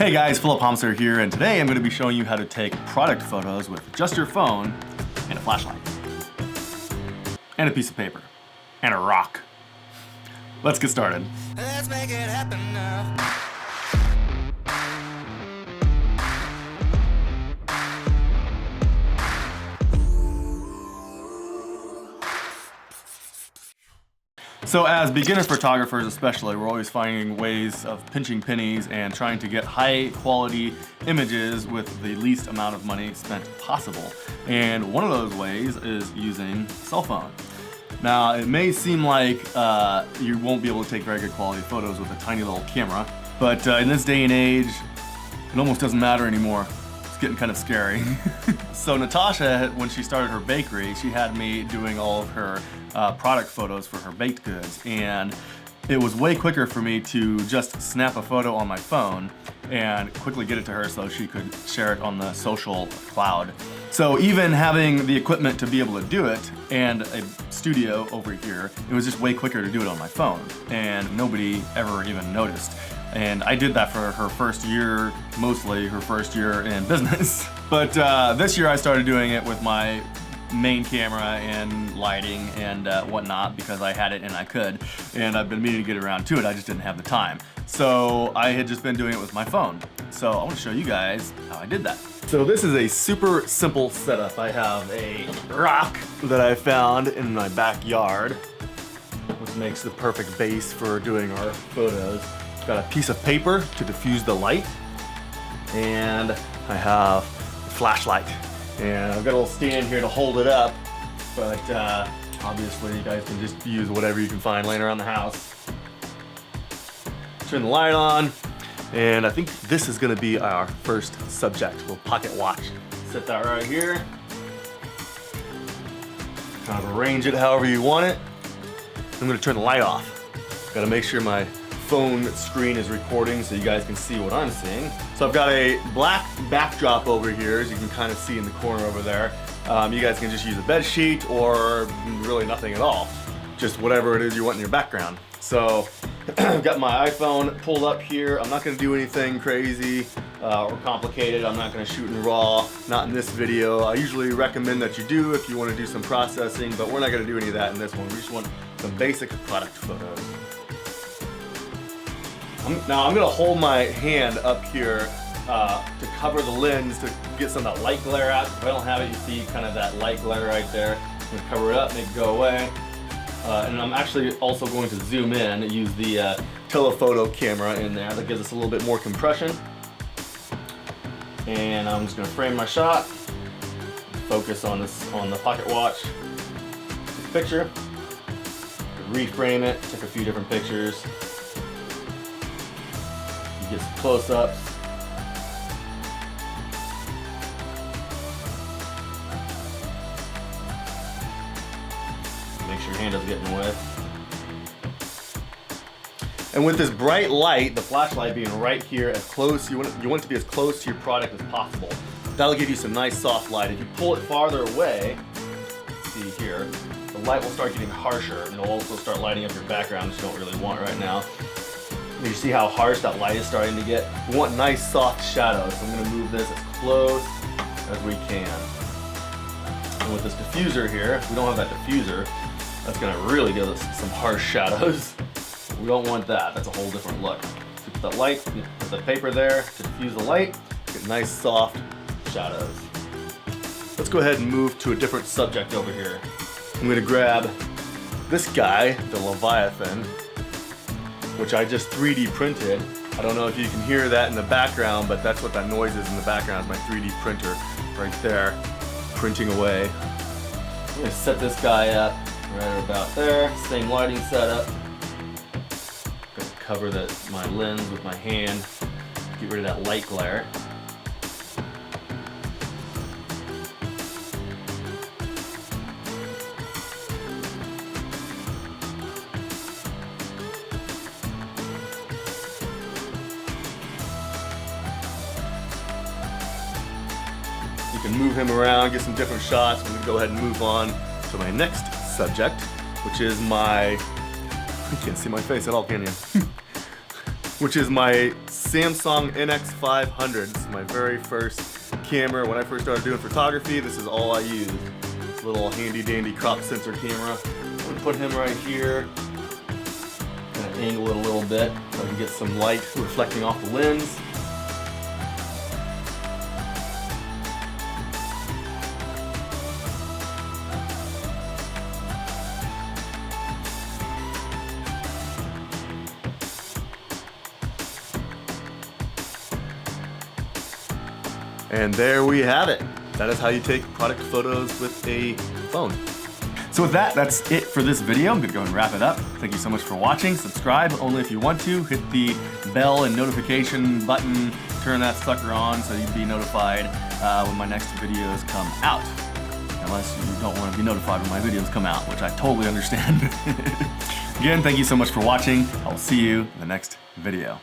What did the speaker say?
Hey guys, Phillip Haumesser here, and today I'm going to be showing you how to take product photos with just your phone and a flashlight. And a piece of paper. And a rock. Let's get started. Let's make it happen now. So as beginner photographers especially, we're always finding ways of pinching pennies and trying to get high quality images with the least amount of money spent possible. And one of those ways is using a cell phone. Now it may seem like you won't be able to take very good quality photos with a tiny little camera, but in this day and age, it almost doesn't matter anymore. It's getting kind of scary. So Natasha, when she started her bakery, she had me doing all of her product photos for her baked goods, and it was way quicker for me to just snap a photo on my phone and quickly get it to her so she could share it on the social cloud. So even having the equipment to be able to do it and a studio over here, it was just way quicker to do it on my phone, and nobody ever even noticed. And I did that for her first year, mostly her first year in business. But this year I started doing it with my main camera and lighting and whatnot because I had it and I could, and I've been meaning to get around to it, I just didn't have the time. So I had just been doing it with my phone. So I want to show you guys how I did that. So this is a super simple setup. I have a rock that I found in my backyard, which makes the perfect base for doing our photos. Got a piece of paper to diffuse the light, and I have a flashlight. And I've got a little stand here to hold it up, but obviously you guys can just use whatever you can find laying around the house. Turn the light on, and I think this is gonna be our first subject, a little pocket watch. Set that right here. Kind of arrange it however you want it. I'm gonna turn the light off. Gotta make sure my phone screen is recording so you guys can see what I'm seeing. So I've got a black backdrop over here, as you can kind of see in the corner over there. You guys can just use a bed sheet or really nothing at all. Just whatever it is you want in your background. So I've got my iPhone pulled up here. I'm not gonna do anything crazy or complicated. I'm not gonna shoot in RAW, not in this video. I usually recommend that you do if you wanna do some processing, but we're not gonna do any of that in this one. We just want some basic product photos. Now I'm gonna hold my hand up here to cover the lens to get some of that light glare out. If I don't have it, you see kind of that light glare right there. I'm gonna cover it up, make it go away. And I'm actually also going to zoom in, use the telephoto camera in there. That gives us a little bit more compression. And I'm just gonna frame my shot, focus on the pocket watch. Take a picture, reframe it, take a few different pictures. Get some close-ups. Make sure your hand doesn't get in the way. And with this bright light, the flashlight being right here, as close, you want it to be as close to your product as possible. That'll give you some nice soft light. If you pull it farther away, see here, the light will start getting harsher, and it'll also start lighting up your background, which you don't really want right now. You see how harsh that light is starting to get? We want nice soft shadows, so I'm gonna move this as close as we can. And with this diffuser here, if we don't have that diffuser, that's gonna really give us some harsh shadows. We don't want that, that's a whole different look. So put the light, put the paper there to diffuse the light, get nice soft shadows. Let's go ahead and move to a different subject over here. I'm gonna grab this guy, the Leviathan, which I just 3D printed. I don't know if you can hear that in the background, but that's what that noise is in the background, is my 3D printer right there, printing away. I'm gonna set this guy up right about there, same lighting setup. Gonna cover my lens with my hand, get rid of that light glare. You can move him around, get some different shots. I'm gonna go ahead and move on to my next subject, which is my, you can't see my face at all, can you? which is my Samsung NX500. This is my very first camera. When I first started doing photography, this is all I used. This little handy dandy crop sensor camera. I'm gonna put him right here. Gonna angle it a little bit so I can get some light reflecting off the lens. And there we have it. That is how you take product photos with a phone. So with that, that's it for this video. I'm gonna go and wrap it up. Thank you so much for watching. Subscribe only if you want to. Hit the bell and notification button. Turn that sucker on so you'd be notified when my next videos come out. Unless you don't want to be notified when my videos come out, which I totally understand. Again, thank you so much for watching. I will see you in the next video.